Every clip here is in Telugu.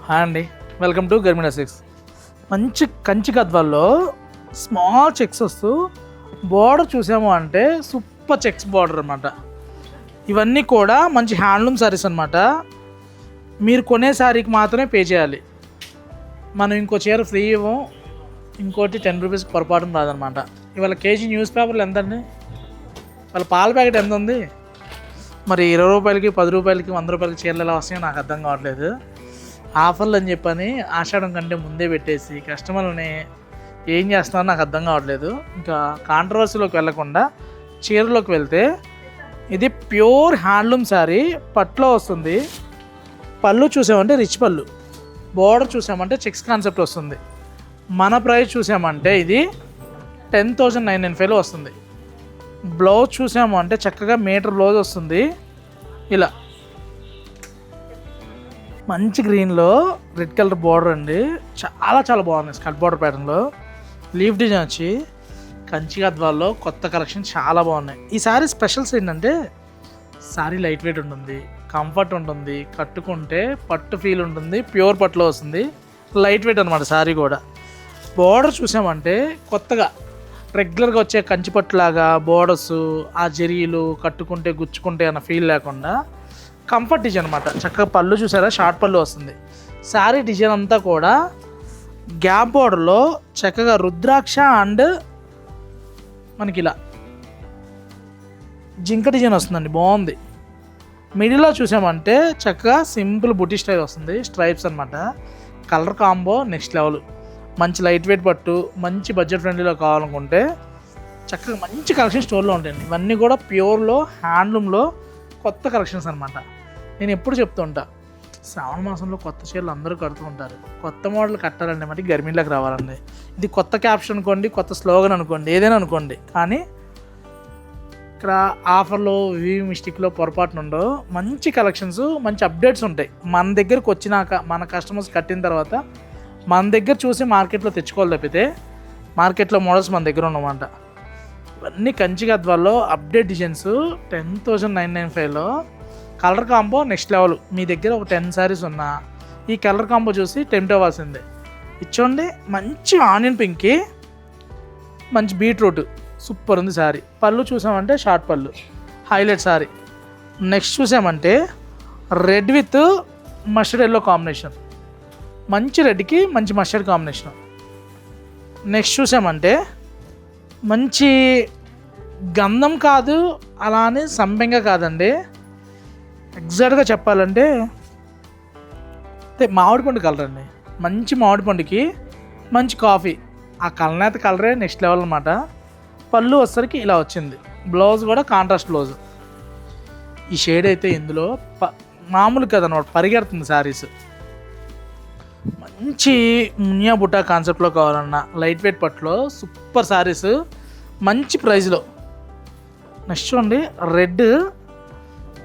హాయ్ అండి, వెల్కమ్ టు గర్మినా సిక్స్. మంచి కంచి గద్వాల్లో స్మాల్ చెక్స్ వస్తూ బోర్డర్ చూసాము అంటే సూపర్ చెక్స్ బోర్డర్ అనమాట. ఇవన్నీ కూడా మంచి హ్యాండ్లూమ్ సారీస్ అనమాట. మీరు కొనే సారీకి మాత్రమే పే చేయాలి. మనం ఇంకో చీర ఫ్రీ ఇవ్వం, ఇంకోటి 10 రూపీస్కి పొరపాటు రాదనమాట. ఇవాళ కేజీ న్యూస్ పేపర్లు ఎంత అండి? వాళ్ళ పాల ప్యాకెట్ ఎంత ఉంది? మరి 20 రూపాయలకి 10 రూపాయలకి 100 రూపాయలకి చీరలు ఎలా వస్తాయో నాకు అర్థం కావట్లేదు. ఆఫర్లు అని చెప్పని ఆషాఢం కంటే ముందే పెట్టేసి కస్టమర్లని ఏం చేస్తున్నారో నాకు అర్థం కావట్లేదు. ఇంకా కాంట్రవర్సీలోకి వెళ్ళకుండా చీరలోకి వెళ్తే, ఇది ప్యూర్ హ్యాండ్లూమ్ శారీ, పట్టులో వస్తుంది. పళ్ళు చూసామంటే రిచ్ పళ్ళు, బోర్డర్ చూసామంటే చెక్స్ కాన్సెప్ట్ వస్తుంది. మన ప్రైస్ చూసామంటే ఇది 10,995లో వస్తుంది. బ్లౌజ్ చూసాము అంటే చక్కగా మీటర్ బ్లౌజ్ వస్తుంది. ఇలా మంచి గ్రీన్లో రెడ్ కలర్ బార్డర్ అండి, చాలా బాగుంది. స్కర్ట్ బార్డర్ ప్యాటర్న్లో లీఫ్ డిజైన్ వచ్చి కంచి గద్వాల్లో కొత్త కలెక్షన్ చాలా బాగున్నాయి. ఈ సారీ స్పెషల్స్ ఏంటంటే, సారీ లైట్ వెయిట్ ఉంటుంది, కంఫర్ట్ ఉంటుంది, కట్టుకుంటే పట్టు ఫీల్ ఉంటుంది, ప్యూర్ పట్టులో వస్తుంది, లైట్ వెయిట్ అనమాట. సారీ కూడా బార్డర్ చూసామంటే కొత్తగా రెగ్యులర్గా వచ్చే కంచిపట్టులాగా బోర్డర్స్, ఆ జరీలు కట్టుకుంటే గుచ్చుకుంటే అన్న ఫీల్ లేకుండా కంఫర్ట్ డిజైన్ అనమాట. చక్కగా పళ్ళు చూసారా, షార్ట్ పళ్ళు వస్తుంది. శారీ డిజైన్ అంతా కూడా గ్యాప్ బోర్డర్లో చక్కగా రుద్రాక్ష అండ్ మనకి ఇలా జింక డిజైన్ వస్తుందండి, బాగుంది. మిడిల్లో చూసామంటే చక్కగా సింపుల్ బుటీ స్టైల్ వస్తుంది, స్ట్రైప్స్ అనమాట. Colour combo next level. మంచి లైట్ వెయిట్ పట్టు, మంచి బడ్జెట్ ఫ్రెండ్లీలో కావాలనుకుంటే చక్కగా మంచి కలెక్షన్ స్టోర్లో ఉంటాయండి. ఇవన్నీ కూడా ప్యూర్లో హ్యాండ్లూమ్లో కొత్త కలెక్షన్స్ అనమాట. నేను ఎప్పుడు చెప్తుంటా, శ్రావణ మాసంలో కొత్త చీరలు అందరూ కడుతూ ఉంటారు. కొత్త మోడల్ కట్టాలంటే మట్టి గర్మీలోకి రావాలండి. ఇది కొత్త క్యాప్షన్ అనుకోండి, కొత్త స్లోగన్ అనుకోండి, ఏదైనా అనుకోండి, కానీ ఇక్కడ ఆఫర్లో మిస్టేక్లో పొరపాటున ఉండవు. మంచి కలెక్షన్స్, మంచి అప్డేట్స్ ఉంటాయి. మన దగ్గరకు వచ్చినాక మన కస్టమర్స్ కట్టిన తర్వాత మన దగ్గర చూసి మార్కెట్లో తెచ్చుకోవాలి తప్పితే మార్కెట్లో మోడల్స్ మన దగ్గర ఉన్నమాట. ఇవన్నీ కంచి గద్వాల్లో అప్డేట్ డిజైన్స్ 10,995లో. Colour combo next level. మీ దగ్గర ఒక 10 సారీస్ ఉన్నా ఈ కలర్ కాంబో చూసి టెంప్ట్ అవ్వాల్సిందే. ఇచ్చోండి, మంచి ఆనియన్ పింక్కి మంచి బీట్రూట్, సూపర్ ఉంది శారీ. పళ్ళు చూసామంటే షార్ట్ పళ్ళు, హైలైట్ శారీ. నెక్స్ట్ చూసామంటే red with mustard yellow combination, మంచి రెడ్కి మంచి మస్టర్డ్ కాంబినేషన్. నెక్స్ట్ చూసామంటే మంచి గంధం కాదు, అలానే సంపెంగ కాదండి, ఎగ్జాక్ట్గా చెప్పాలంటే మామిడి పండు కలర్ అండి. మంచి మామిడి పండుకి మంచి కాఫీ, ఆ కలనేత కలరే నెక్స్ట్ లెవెల్ అనమాట. పళ్ళు వచ్చేసరికి ఇలా వచ్చింది, బ్లౌజ్ కూడా కాంట్రాస్ట్ బ్లౌజ్. ఈ షేడ్ అయితే ఇందులో మామూలు కదనమాట, పరిగెడుతుంది శారీస్. మంచి మునియా బుట్టా కాన్సెప్ట్లో కావాలన్నా లైట్ వెయిట్ పట్టులో సూపర్ శారీస్, మంచి ప్రైస్లో. నెక్స్ట్ చూడండి, రెడ్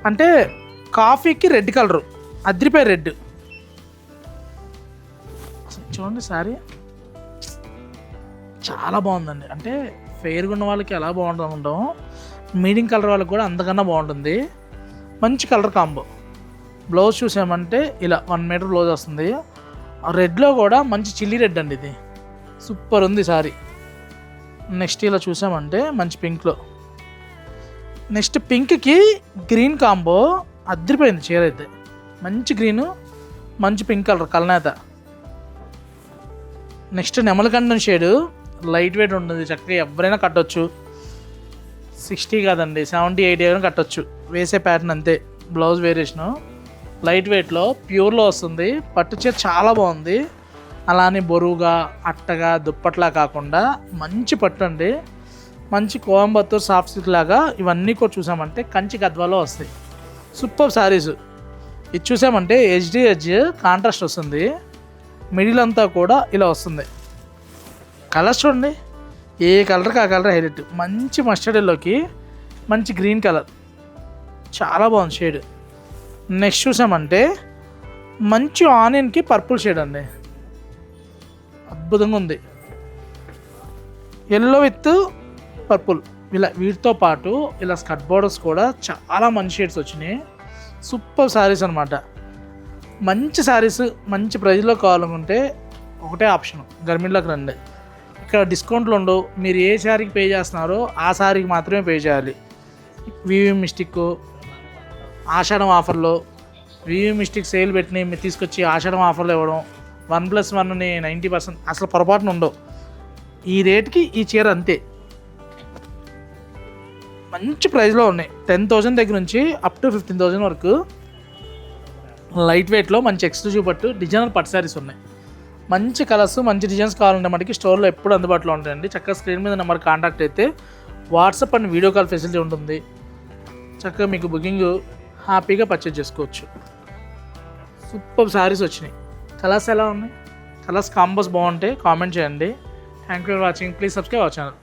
అంటే కాఫీకి రెడ్ కలరు, అద్రిపోయి రెడ్. చూడండి శారీ చాలా బాగుందండి. అంటే ఫెయిర్గా ఉన్న వాళ్ళకి ఎలా బాగుంటుంది ఉంటాం, మీడియం కలర్ వాళ్ళకి కూడా అంతకన్నా బాగుంటుంది. మంచి కలర్ కాంబో. బ్లౌజ్ చూసామంటే ఇలా 1 మీటర్ బ్లౌజ్ వస్తుంది. రెడ్లో కూడా మంచి చిల్లీ రెడ్ అండి, ఇది సూపర్ ఉంది సారీ. నెక్స్ట్ ఇలా చూసామంటే మంచి పింక్లో. నెక్స్ట్ పింక్కి గ్రీన్ కాంబో అదిరిపోయింది చీర అయితే. మంచి గ్రీను, మంచి పింక్ కలర్ కలనేత. నెక్స్ట్ నెమలకండం షేడు, లైట్ వెయిట్ ఉంటుంది, చక్కగా ఎవరైనా కట్టొచ్చు. 60 కాదండి 70, 80 అయినా కట్టొచ్చు, వేసే ప్యాటర్న్ అంతే. బ్లౌజ్ వేరియేషను లైట్ వెయిట్లో ప్యూర్లో వస్తుంది. పట్టు చీర చాలా బాగుంది. అలానే బరువుగా అట్టగా దుప్పట్లా కాకుండా మంచి పట్టు అండి, మంచి కోయంబత్తూర్ సాఫ్ట్ సిల్క్ లాగా. ఇవన్నీ కూడా చూసామంటే కంచి గద్వాలో వస్తాయి, సూపర్ శారీస్. ఇది చూసామంటే ఎడ్జ్ కాంట్రాస్ట్ వస్తుంది, మిడిల్ అంతా కూడా ఇలా వస్తుంది. కలర్స్ చూడండి, ఏ కలర్కి ఆ కలర్ హైలైట్. మంచి మస్టర్డ్ ఎల్లోకి మంచి గ్రీన్ కలర్, చాలా బాగుంది షేడ్. నెక్స్ట్ చూసామంటే మంచి ఆనియన్కి పర్పుల్ షేడ్ అండి, అద్భుతంగా ఉంది. ఎల్లో విత్ పర్పుల్, ఇలా వీటితో పాటు ఇలా స్కర్ట్ బోర్డర్స్ కూడా చాలా మంచి షేడ్స్ వచ్చినాయి. సూపర్ శారీస్ అనమాట. మంచి శారీస్ మంచి ప్రైస్లో కావాలనుకుంటే ఒకటే ఆప్షన్, గర్మిన్లోకి రండి. ఇక్కడ డిస్కౌంట్లు ఉండవు. మీరు ఏ శారీకి పే చేస్తున్నారో ఆ శారీకి మాత్రమే పే చేయాలి. వివి మిస్టిక్ ఆషాఢం ఆఫర్లో వివి మిస్టిక్ సేల్ పెట్టి మీరు తీసుకొచ్చి ఆషాఢం ఆఫర్లో ఇవ్వడం, 1+1ని 90% అసలు పొరపాటున ఉండవు. ఈ రేట్కి ఈ చీర అంతే. మంచి ప్రైస్లో ఉన్నాయి. 10,000 దగ్గర నుంచి అప్ టు 15,000 వరకు లైట్ వెయిట్లో మంచి ఎక్స్క్లూజివ్ పట్టు డిజైనర్ పట్టు శారీస్ ఉన్నాయి. మంచి కలర్స్ మంచి డిజైన్స్ కావాలంటే మనకి స్టోర్లో ఎప్పుడు అందుబాటులో ఉంటాయండి. చక్కగా స్క్రీన్ మీద నెంబర్ కాంటాక్ట్ అయితే WhatsApp and video call facility ఉంటుంది. చక్కగా మీకు బుకింగ్ హ్యాపీగా పర్చేజ్ చేసుకోవచ్చు. సూపర్ శారీస్ వచ్చినాయి. కలర్స్ ఎలా ఉన్నాయి? కలర్స్ కాంబోస్ బాగుంటాయి. కామెంట్ చేయండి. Thank you for watching. Please subscribe our channel.